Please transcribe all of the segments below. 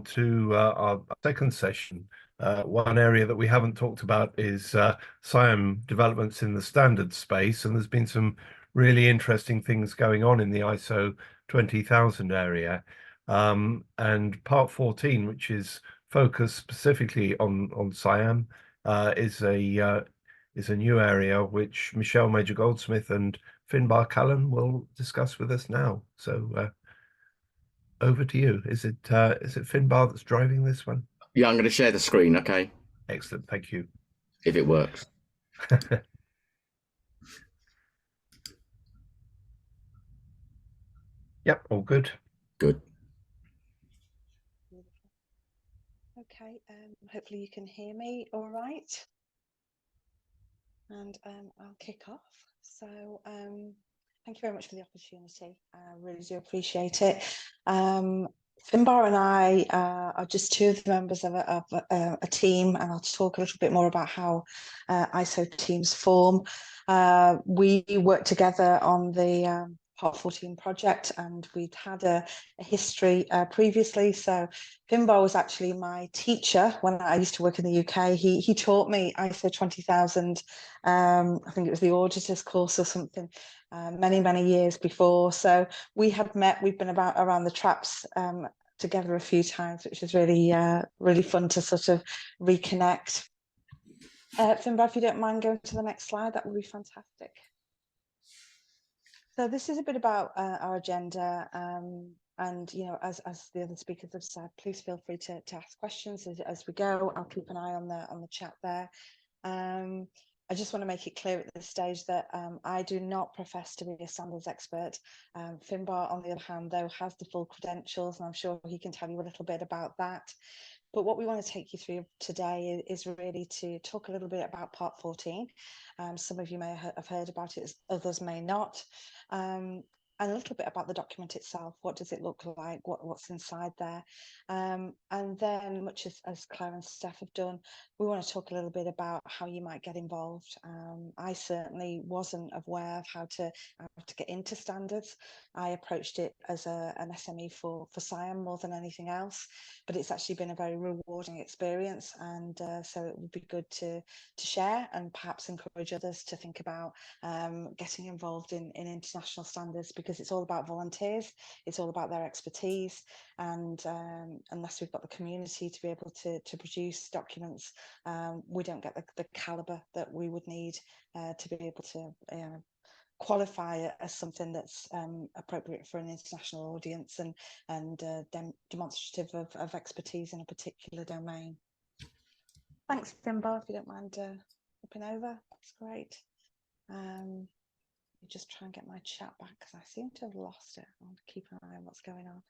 to our second session. One area that we haven't talked about is SIAM developments in the standard space, and there's been some really interesting things going on in the ISO 20000 area. And part 14, which is focused specifically on SIAM, is a new area which Michelle Major-Goldsmith and Finbarr Callan will discuss with us now. So over to you. Is it Finbarr that's driving this one? Yeah, I'm going to share the screen, okay? Excellent, thank you. If it works. Yep, all good. Good. Okay, hopefully you can hear me all right. And I'll kick off. So thank you very much for the opportunity. I really do appreciate it. Finbarr and I are just two of the members of a team, and I'll talk a little bit more about how ISO teams form. We work together on the Part 14 project, and we'd had a history previously. So Finbarr was actually my teacher when I used to work in the UK. He taught me ISO 20000. I think it was the auditor's course or something, many years before. So we had met. We've been around the traps together a few times, which is really fun to sort of reconnect. Finbarr, if you don't mind going to the next slide, that would be fantastic. So this is a bit about our agenda, and as the other speakers have said, please feel free to ask questions as we go. I'll keep an eye on the chat there. I just want to make it clear at this stage that I do not profess to be a standards expert. Finbarr, on the other hand, though, has the full credentials, and I'm sure he can tell you a little bit about that. But what we want to take you through today is really to talk a little bit about Part 14. Some of you may have heard about it, others may not. And a little bit about the document itself. What does it look like? What's inside there? And then, much as Claire and Steph have done, we want to talk a little bit about how you might get involved. I certainly wasn't aware of how to get into standards. I approached it as an SME for SIAM more than anything else, but it's actually been a very rewarding experience, and so it would be good to share and perhaps encourage others to think about getting involved in international standards, because it's all about volunteers, it's all about their expertise, and unless we've got the community to be able to produce documents, we don't get the caliber that we would need to be able to qualify as something that's appropriate for an international audience and demonstrative of expertise in a particular domain. Thanks, Finbarr, if you don't mind flipping over, that's great. Just try and get my chat back because I seem to have lost it. I want to keep an eye on what's going on.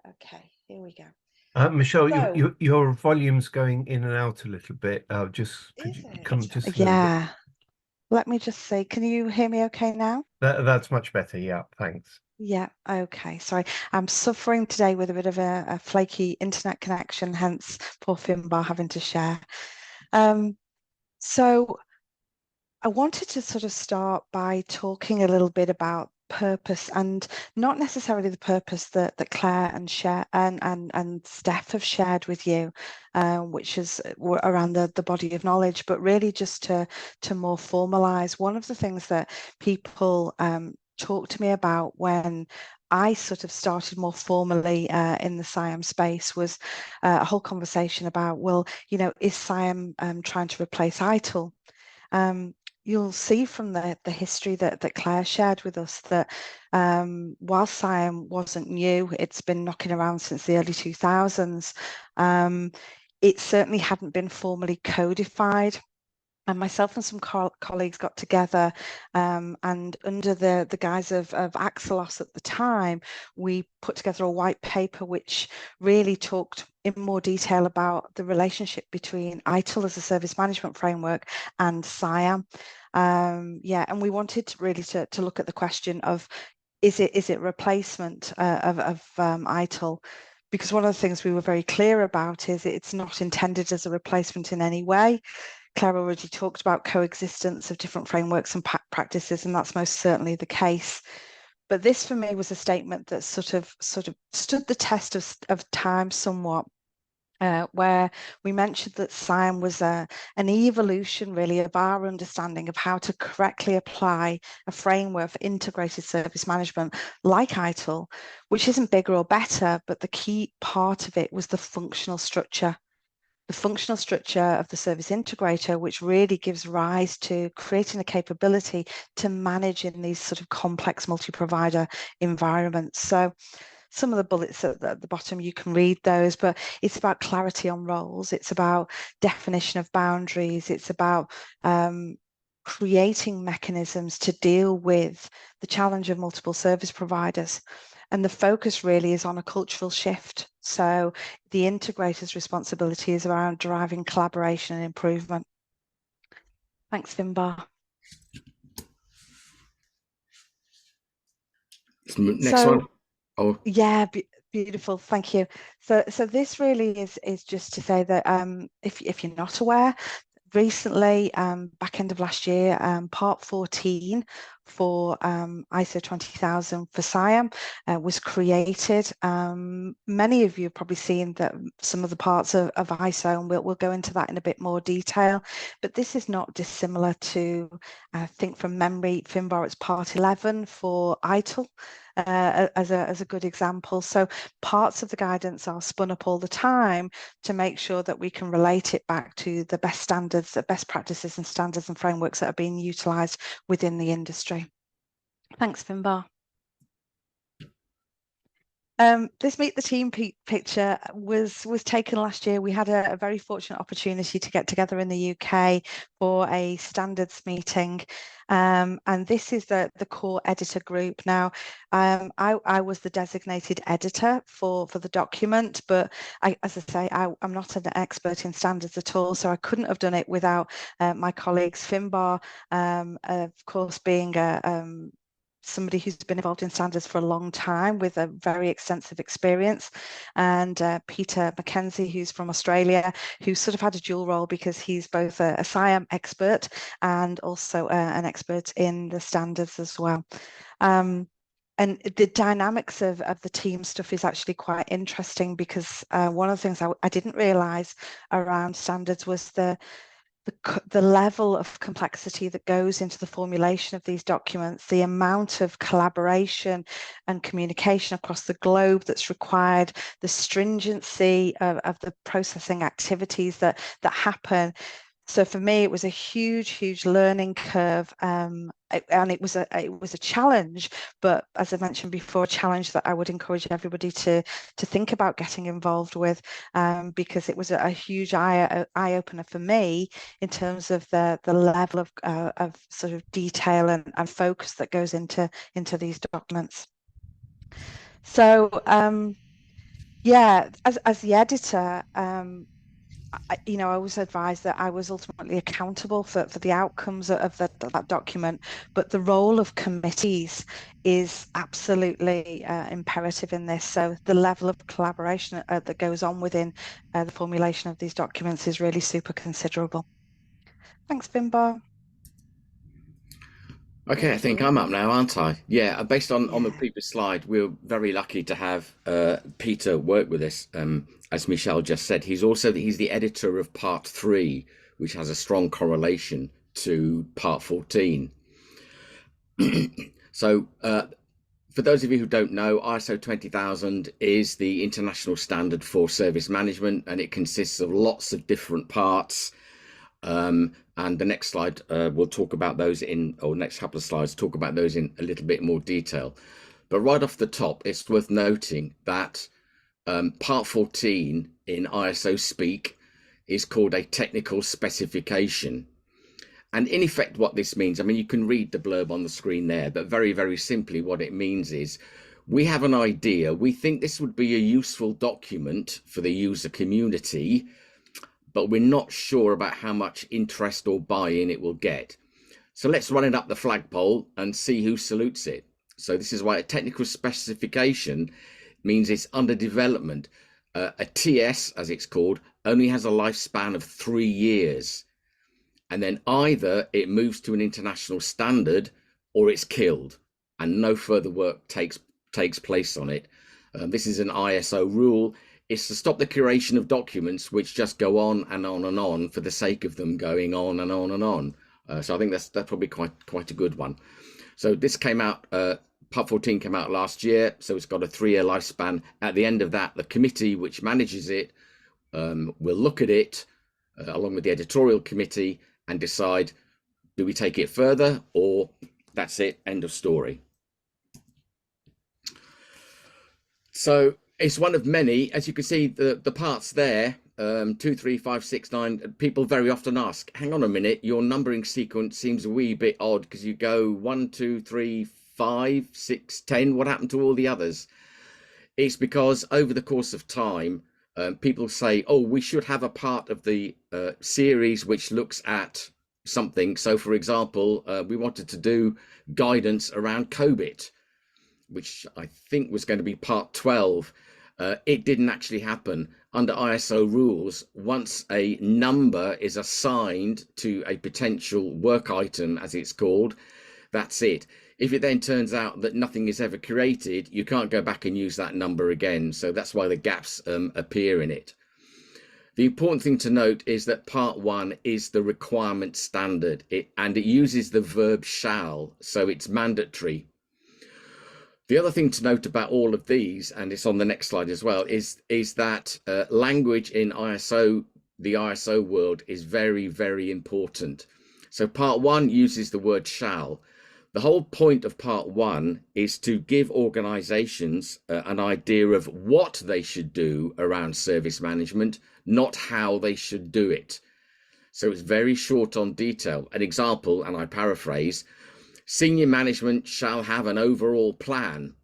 Okay, here we go. Michelle, so, your volume's going in and out a little bit. Could you come just yeah. Let me just say, can you hear me okay now? That's much better. Yeah, thanks. Yeah, okay. Sorry, I'm suffering today with a bit of a flaky internet connection, hence poor Finbarr having to share. So I wanted to sort of start by talking a little bit about purpose, and not necessarily the purpose that Claire and Steph have shared with you, which is around the body of knowledge, but really just to more formalize. One of the things that people talk to me about when I sort of started more formally in the SIAM space was a whole conversation about, well, is SIAM trying to replace ITIL? You'll see from the history that Claire shared with us that while SIAM wasn't new, it's been knocking around since the early 2000s. It certainly hadn't been formally codified. And myself and some colleagues got together, and under the guise of Axelos at the time, we put together a white paper which really talked in more detail about the relationship between ITIL as a service management framework and SIAM. And we wanted really to look at the question of, is it replacement of ITIL? Because one of the things we were very clear about is it's not intended as a replacement in any way. Claire already talked about coexistence of different frameworks and practices, and that's most certainly the case. But this for me was a statement that sort of stood the test of time somewhat. Where we mentioned that SIAM was an evolution really of our understanding of how to correctly apply a framework for integrated service management like ITIL, which isn't bigger or better, but the key part of it was the functional structure. The functional structure of the service integrator, which really gives rise to creating a capability to manage in these sort of complex multi-provider environments. So some of the bullets at the bottom, you can read those, but it's about clarity on roles. It's about definition of boundaries. It's about creating mechanisms to deal with the challenge of multiple service providers. And the focus really is on a cultural shift. So the integrator's responsibility is around driving collaboration and improvement. Thanks, Finbarr. Next one. Oh, yeah, beautiful. Thank you. So this really is just to say that if you're not aware, recently, back end of last year, part 14 for ISO 20000 for SIAM was created. Many of you have probably seen that some of the parts of ISO, and we'll go into that in a bit more detail. But this is not dissimilar to, I think from memory, Finbarr, it's part 11 for ITIL. As a good example. So parts of the guidance are spun up all the time to make sure that we can relate it back to the best standards, the best practices and standards and frameworks that are being utilised within the industry. Thanks, Finbarr. This Meet the Team picture was taken last year. We had a very fortunate opportunity to get together in the UK for a standards meeting. And this is the core editor group. Now, I was the designated editor for the document, but as I say, I'm not an expert in standards at all, so I couldn't have done it without my colleagues. Finbarr, of course, being somebody who's been involved in standards for a long time with a very extensive experience, and Peter Mackenzie, who's from Australia, who sort of had a dual role because he's both a SIAM expert and also an expert in the standards as well. And the dynamics of the team stuff is actually quite interesting because one of the things I didn't realise around standards was the level of complexity that goes into the formulation of these documents, the amount of collaboration and communication across the globe that's required, the stringency of the processing activities that happen. So for me, it was a huge learning curve, and it was a challenge. But as I mentioned before, a challenge that I would encourage everybody to think about getting involved with, because it was a huge eye opener for me in terms of the level of sort of detail and focus that goes into these documents. So yeah, as the editor. I was advised that I was ultimately accountable for the outcomes of that document, but the role of committees is absolutely imperative in this. So the level of collaboration that goes on within the formulation of these documents is really super considerable. Thanks, Finbarr. okay, I think I'm up now, aren't I? Yeah, based on the previous slide, we're very lucky to have Peter work with us. As Michelle just said, he's the editor of part 3, which has a strong correlation to part 14. So for those of you who don't know, ISO 20000 is the international standard for service management, and it consists of lots of different parts. And the next slide, we'll talk about those next couple of slides, talk about those in a little bit more detail. But right off the top, it's worth noting that part 14 in ISO speak is called a technical specification. And in effect, what this means, I mean, you can read the blurb on the screen there, but very, very simply what it means is we have an idea. We think this would be a useful document for the user community, but we're not sure about how much interest or buy-in it will get. So let's run it up the flagpole and see who salutes it. So this is why a technical specification means it's under development. A TS, as it's called, only has a lifespan of 3 years. And then either it moves to an international standard or it's killed. and no further work takes place on it. This is an ISO rule. It's to stop the curation of documents which just go on and on and on for the sake of them going on and on and on. So I think that's probably quite a good one. So this came out, Part 14 came out last year, so it's got a 3-year lifespan. At the end of that, the committee which manages it will look at it along with the editorial committee and decide, do we take it further, or that's it, end of story. So it's one of many. As you can see, the parts there, 2, 3, 5, 6, 9, people very often ask, hang on a minute, your numbering sequence seems a wee bit odd, because you go 1, 2, 3, 5, 6, 10. What happened to all the others? It's because over the course of time, people say, oh, we should have a part of the series which looks at something. So, for example, we wanted to do guidance around COBIT, which I think was going to be part 12. It didn't actually happen. Under ISO rules, once a number is assigned to a potential work item, as it's called, that's it. If it then turns out that nothing is ever created, you can't go back and use that number again. So that's why the gaps appear in it. The important thing to note is that part 1 is the requirement standard, and it uses the verb shall, so it's mandatory. The other thing to note about all of these, and it's on the next slide as well, is that language in ISO, the ISO world, is very, very important. So part 1 uses the word shall. The whole point of part 1 is to give organizations an idea of what they should do around service management, not how they should do it. So it's very short on detail. An example, and I paraphrase, senior management shall have an overall plan.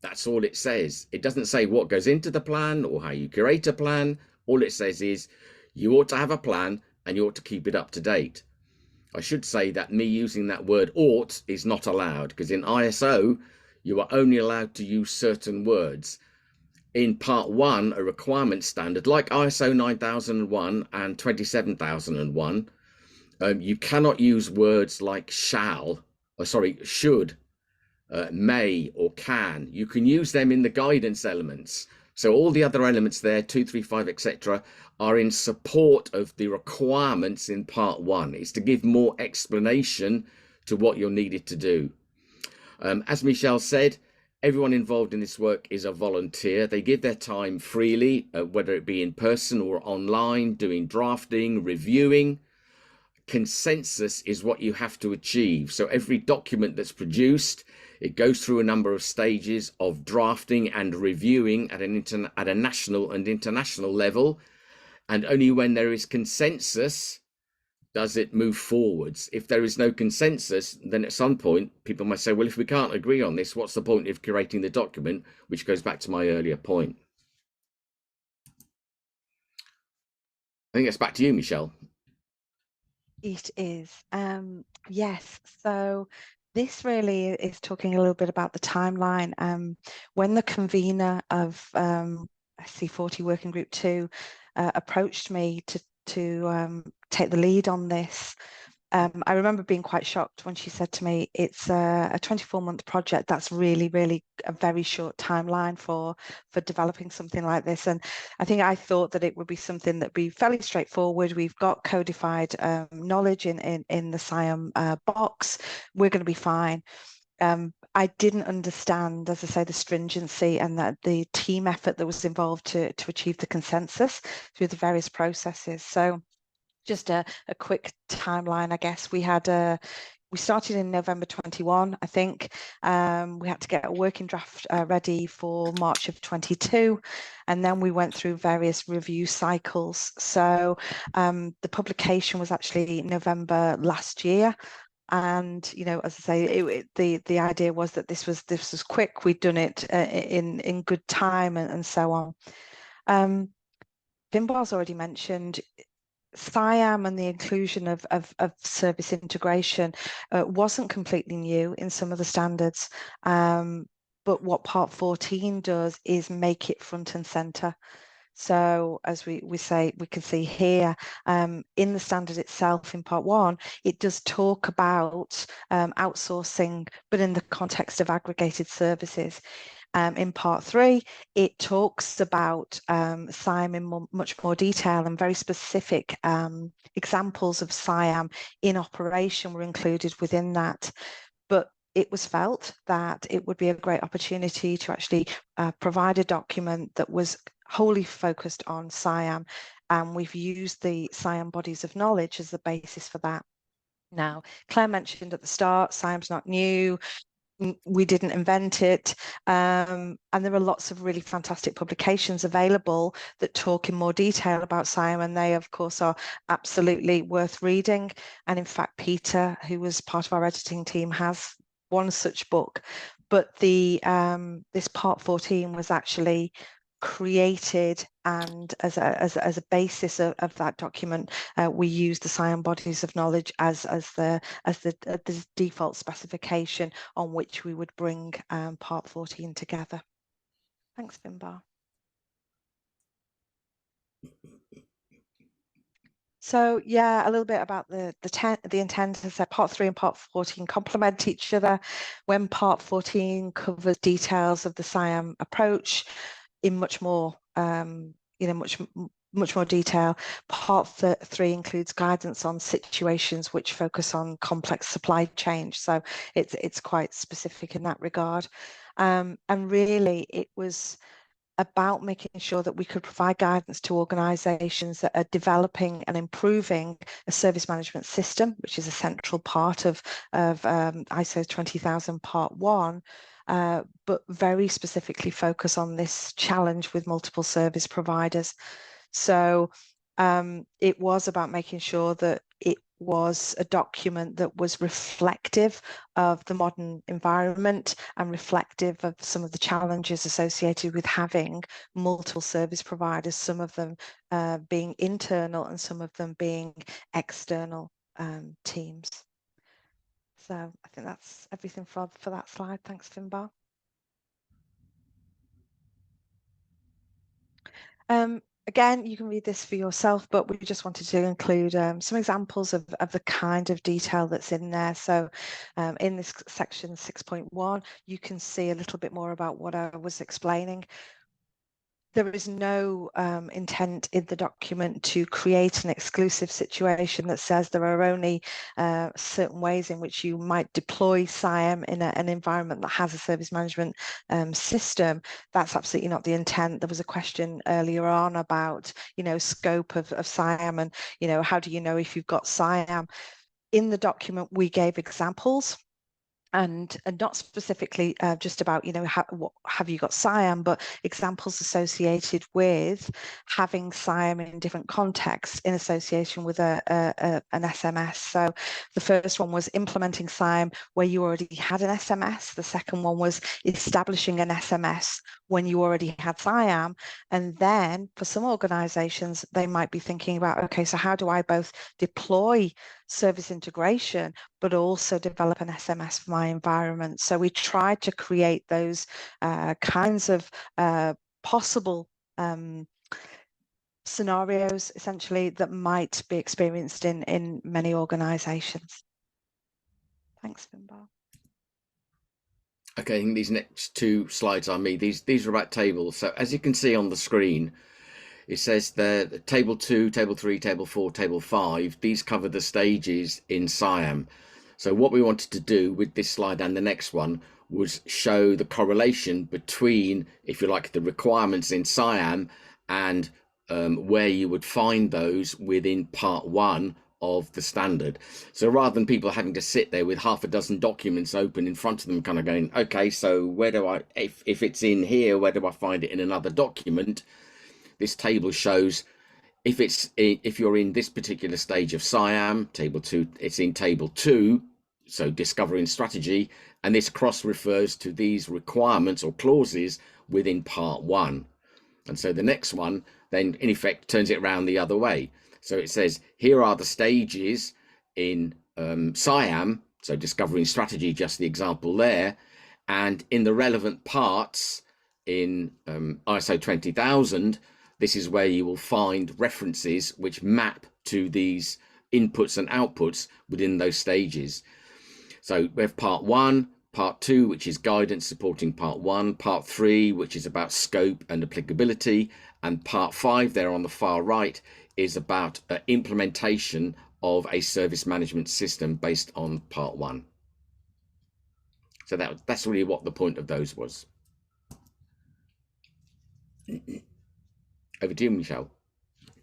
That's all it says. It doesn't say what goes into the plan or how you create a plan. All it says is you ought to have a plan and you ought to keep it up to date. I should say that me using that word ought is not allowed, because in ISO, you are only allowed to use certain words. In part 1, a requirement standard like ISO 9001 and 27001, you cannot use words like shall, or sorry, should, may, or can. You can use them in the guidance elements. So all the other elements there, 2, 3, 5, etc., are in support of the requirements in part 1. It's to give more explanation to what you're needed to do. As Michelle said, everyone involved in this work is a volunteer. They give their time freely, whether it be in person or online, doing drafting, reviewing. Consensus is what you have to achieve. So every document that's produced, it goes through a number of stages of drafting and reviewing at a national and international level. And only when there is consensus does it move forwards. If there is no consensus, then at some point people might say, well, if we can't agree on this, what's the point of creating the document? Which goes back to my earlier point. I think that's back to you, Michelle. It is. Yes. So this really is talking a little bit about the timeline. When the convener of SC40 Working Group 2 approached me to take the lead on this, I remember being quite shocked when she said to me, it's a 24-month project. That's really, really a very short timeline for developing something like this. And I think I thought that it would be something that would be fairly straightforward. We've got codified knowledge in the SIAM box. We're going to be fine. I didn't understand, as I say, the stringency and that the team effort that was involved to achieve the consensus through the various processes. So just a quick timeline, I guess. We started in November 21, I think. We had to get a working draft ready for March of 22, and then we went through various review cycles. So the publication was actually November last year. And as I say, the idea was that this was quick. We'd done it in good time and so on. Finbarr's already mentioned SIAM and the inclusion of service integration wasn't completely new in some of the standards, but what Part 14 does is make it front and center. So as we say, we can see here in the standard itself in part 1, it does talk about outsourcing, but in the context of aggregated services. In part 3, it talks about SIAM in much more detail, and very specific examples of SIAM in operation were included within that. But it was felt that it would be a great opportunity to actually provide a document that was wholly focused on SIAM, and we've used the SIAM bodies of knowledge as the basis for that. Now, Claire mentioned at the start, SIAM's not new. We didn't invent it, and there are lots of really fantastic publications available that talk in more detail about SIAM, and they of course are absolutely worth reading. And in fact, Peter, who was part of our editing team, has one such book. But the this part 14 was actually created, and as a basis of that document, we use the SIAM bodies of knowledge as the default specification on which we would bring part 14 together. Thanks, Finbarr. So yeah, a little bit about the intent. As I said, part 3 and part 14 complement each other. When part 14 covers details of the SIAM approach in much more much more detail, part 3 includes guidance on situations which focus on complex supply chain. So it's quite specific in that regard, and really it was about making sure that we could provide guidance to organisations that are developing and improving a service management system, which is a central part of ISO 20000 Part 1, but very specifically focus on this challenge with multiple service providers. So it was about making sure that it was a document that was reflective of the modern environment and reflective of some of the challenges associated with having multiple service providers, some of them being internal and some of them being external teams. So I think that's everything for that slide. Thanks, Finbarr. Again, you can read this for yourself, but we just wanted to include some examples of the kind of detail that's in there. So in this section 6.1, you can see a little bit more about what I was explaining. There is no intent in the document to create an exclusive situation that says there are only certain ways in which you might deploy SIAM in an environment that has a service management system. That's absolutely not the intent. There was a question earlier on about, scope of SIAM and, how do you know if you've got SIAM? In the document, we gave examples. And not specifically just about, what have you got SIAM, but examples associated with having SIAM in different contexts in association with an SMS. So the first one was implementing SIAM where you already had an SMS. The second one was establishing an SMS when you already had SIAM. And then for some organizations, they might be thinking about, okay, so how do I both deploy service integration, but also develop an SMS for my environment? So we tried to create those kinds of possible scenarios, essentially, that might be experienced in many organizations. Thanks, Finbarr. Okay, I think these next 2 slides are me. These are about tables. So as you can see on the screen, it says the table 2, table 3, table 4, table 5, these cover the stages in SIAM. So what we wanted to do with this slide and the next one was show the correlation between, if you like, the requirements in SIAM and where you would find those within part 1 of the standard. So rather than people having to sit there with half a dozen documents open in front of them, kind of going, okay, so where do I, if it's in here, where do I find it in another document? This table shows if you're in this particular stage of SIAM, table 2, it's in table 2, so discovery and strategy, and this cross refers to these requirements or clauses within part 1. And so the next one then in effect turns it around the other way. So it says here are the stages in SIAM, so discovery and strategy, just the example there, and in the relevant parts in ISO 20000, this is where you will find references which map to these inputs and outputs within those stages. So we have part 1, part 2, which is guidance supporting part 1, part 3, which is about scope and applicability, and part 5 there on the far right is about implementation of a service management system based on part 1. So that's really what the point of those was. Over to you, Michelle.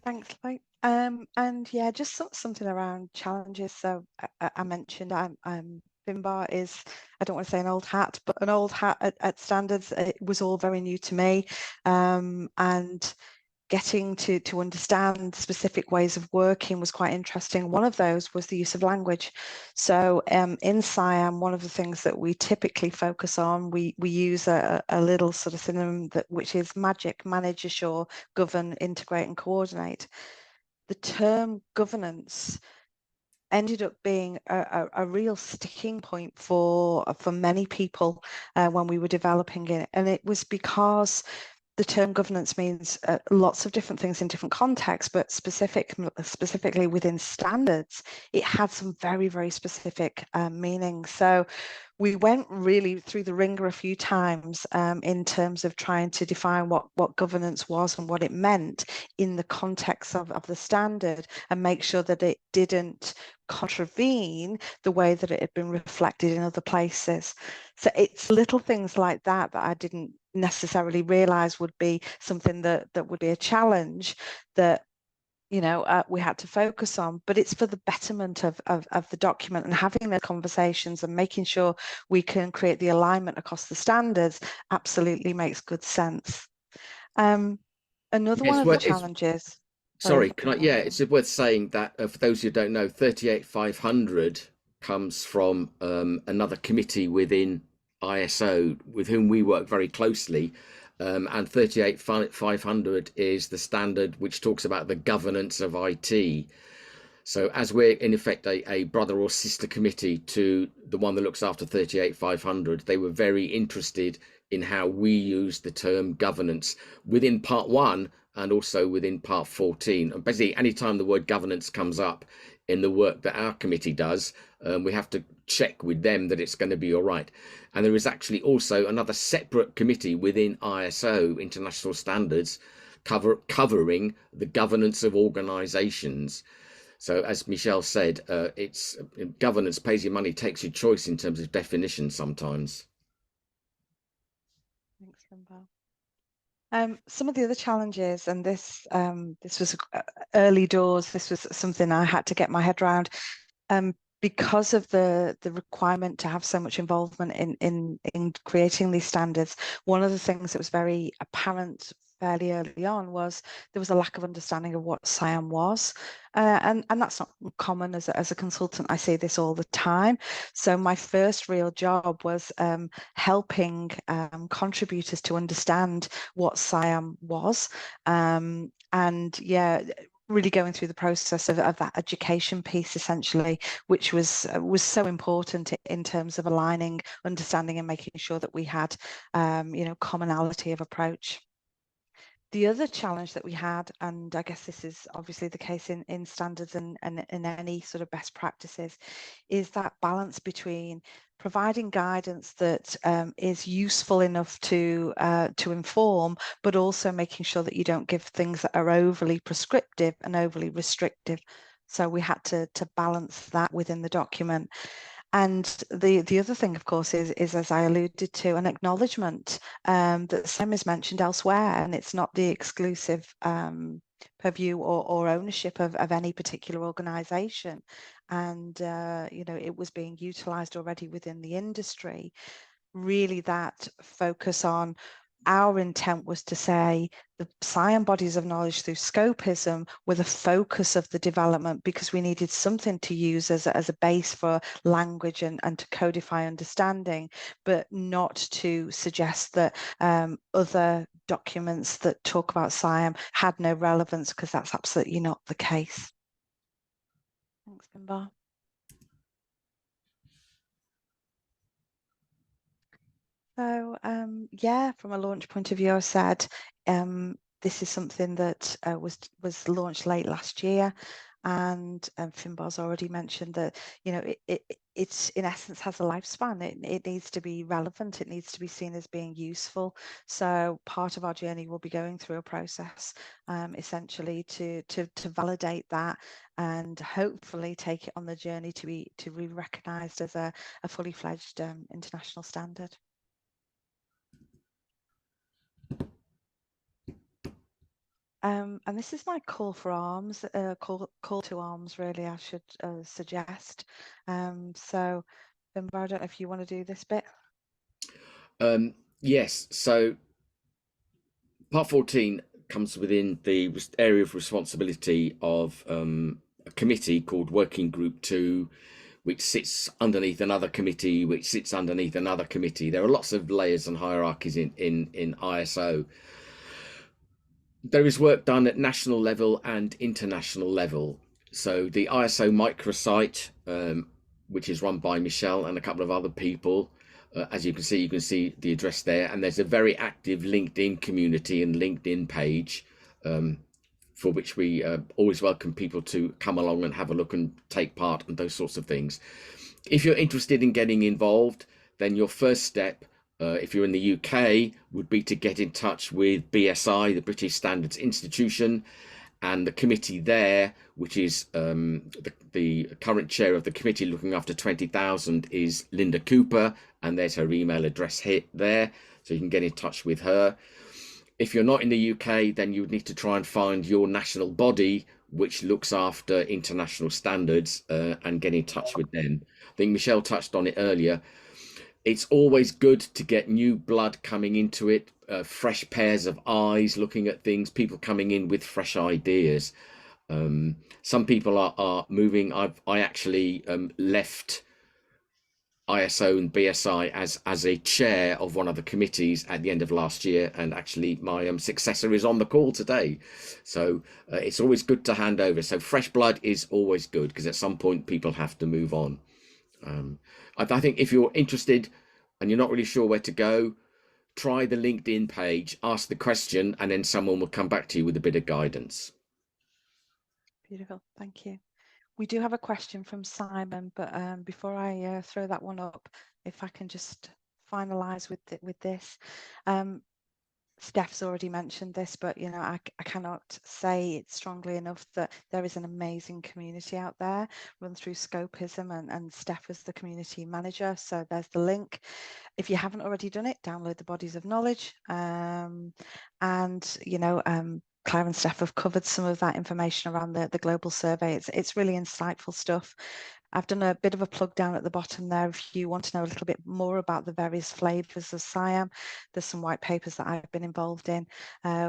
Thanks, Lloyd. And yeah, just something around challenges. So I mentioned Finbarr is, I don't want to say an old hat, but an old hat at standards. It was all very new to me, and getting to understand specific ways of working was quite interesting. One of those was the use of language. So in SIAM, one of the things that we typically focus on, we use a little sort of synonym which is MAGIC: manage, assure, govern, integrate, and coordinate. The term governance ended up being a real sticking point for many people when we were developing it, and it was because the term governance means lots of different things in different contexts, but specifically within standards, it had some very, very specific meanings. So we went really through the ringer a few times in terms of trying to define what governance was and what it meant in the context of the standard, and make sure that it didn't contravene the way that it had been reflected in other places. So it's little things like that that I didn't necessarily realize would be something that would be a challenge that we had to focus on, but it's for the betterment of the document, and having the conversations and making sure we can create the alignment across the standards absolutely makes good sense. Another one of the challenges. Sorry, can I? Yeah, it's worth saying that for those who don't know, 38500 comes from another committee within ISO with whom we work very closely. And 38500 is the standard which talks about the governance of IT. So as we're in effect a brother or sister committee to the one that looks after 38500, they were very interested in how we use the term governance within part 1 and also within part 14. And basically, anytime the word governance comes up in the work that our committee does, we have to check with them that it's going to be all right. And there is actually also another separate committee within ISO, International Standards, covering the governance of organizations. So as Michelle said, it's governance pays your money, takes your choice in terms of definition sometimes. Thanks, Finbarr. Some of the other challenges, and this was early doors, this was something I had to get my head around, because of the requirement to have so much involvement in creating these standards. One of the things that was very apparent fairly early on was there was a lack of understanding of what SIAM was, and that's not common. As a consultant, I see this all the time. So my first real job was helping contributors to understand what SIAM was, and yeah, really going through the process of that education piece, essentially, which was so important in terms of aligning, understanding, and making sure that we had commonality of approach. The other challenge that we had, and I guess this is obviously the case in standards and in any sort of best practices, is that balance between providing guidance that is useful enough to inform, but also making sure that you don't give things that are overly prescriptive and overly restrictive. So we had to balance that within the document. And the other thing, of course, is as I alluded to, an acknowledgement that SIAM is mentioned elsewhere, and it's not the exclusive purview or ownership of any particular organisation. And it was being utilised already within the industry. Really, that focus on our intent was to say the SIAM bodies of knowledge through scopism were the focus of the development, because we needed something to use as a base for language and to codify understanding, but not to suggest that other documents that talk about SIAM had no relevance, because that's absolutely not the case. Thanks, Finbarr. So yeah, from a launch point of view, I said this is something that was launched late last year, and Finbarr's already mentioned that, you know, it's in essence has a lifespan. It needs to be relevant. It needs to be seen as being useful. So part of our journey will be going through a process, essentially to validate that, and hopefully take it on the journey to be recognised as a fully fledged international standard. And this is my call for arms, call to arms, really, I should suggest. So, Finbarr, I don't know if you want to do this bit. Yes, so part 14 comes within the area of responsibility of a committee called Working Group 2, which sits underneath another committee, which sits underneath another committee. There are lots of layers and hierarchies in ISO. There is work done at national level and international level. So the ISO microsite, which is run by Michelle and a couple of other people, as you can see the address there. And there's a very active LinkedIn community and LinkedIn page, for which we always welcome people to come along and have a look and take part and those sorts of things. If you're interested in getting involved, then your first step, if you're in the UK, would be to get in touch with BSI, the British Standards Institution, and the committee there, which is the current chair of the committee looking after 20,000 is Linda Cooper, and there's her email address there, so you can get in touch with her. If you're not in the UK, then you would need to try and find your national body which looks after international standards and get in touch with them. I think Michelle touched on it earlier. It's always good to get new blood coming into it, fresh pairs of eyes looking at things, people coming in with fresh ideas. Some people are moving. I actually left ISO and BSI as a chair of one of the committees at the end of last year, and actually my successor is on the call today. So it's always good to hand over. So fresh blood is always good, because at some point people have to move on. I think if you're interested and you're not really sure where to go, try the LinkedIn page, ask the question, and then someone will come back to you with a bit of guidance. Beautiful, thank you. We do have a question from Simon, but before I throw that one up, if I can just finalise with this. Steph's already mentioned this, but you know, I cannot say it strongly enough that there is an amazing community out there run through Scopism, and Steph is the community manager. So there's the link. If you haven't already done it, download the bodies of knowledge. And you know, Claire and Steph have covered some of that information around the global survey. It's really insightful stuff. I've done a bit of a plug down at the bottom there. If you want to know a little bit more about the various flavours of SIAM, there's some white papers that I've been involved in,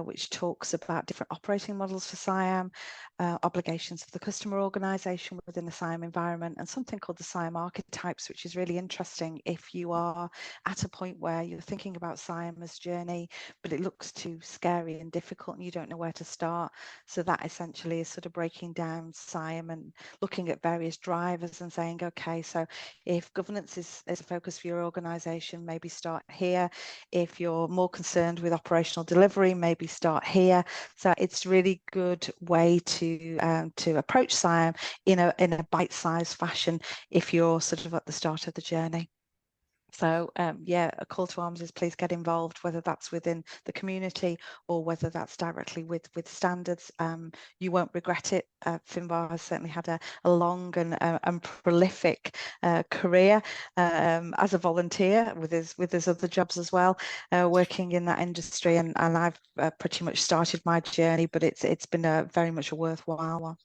which talks about different operating models for SIAM, obligations of the customer organisation within the SIAM environment, and something called the SIAM archetypes, which is really interesting if you are at a point where you're thinking about SIAM as journey, but it looks too scary and difficult and you don't know where to start. So that essentially is sort of breaking down SIAM and looking at various drivers and saying, okay, so if governance is a focus for your organisation, maybe start here. If you're more concerned with operational delivery, maybe start here. So it's really good way to approach SIAM in a bite-sized fashion if you're sort of at the start of the journey. So yeah, a call to arms is please get involved, whether that's within the community or whether that's directly with standards. You won't regret it. Finbarr has certainly had a long and prolific career as a volunteer with his other jobs as well, working in that industry, and I've pretty much started my journey, but it's been very much a worthwhile one.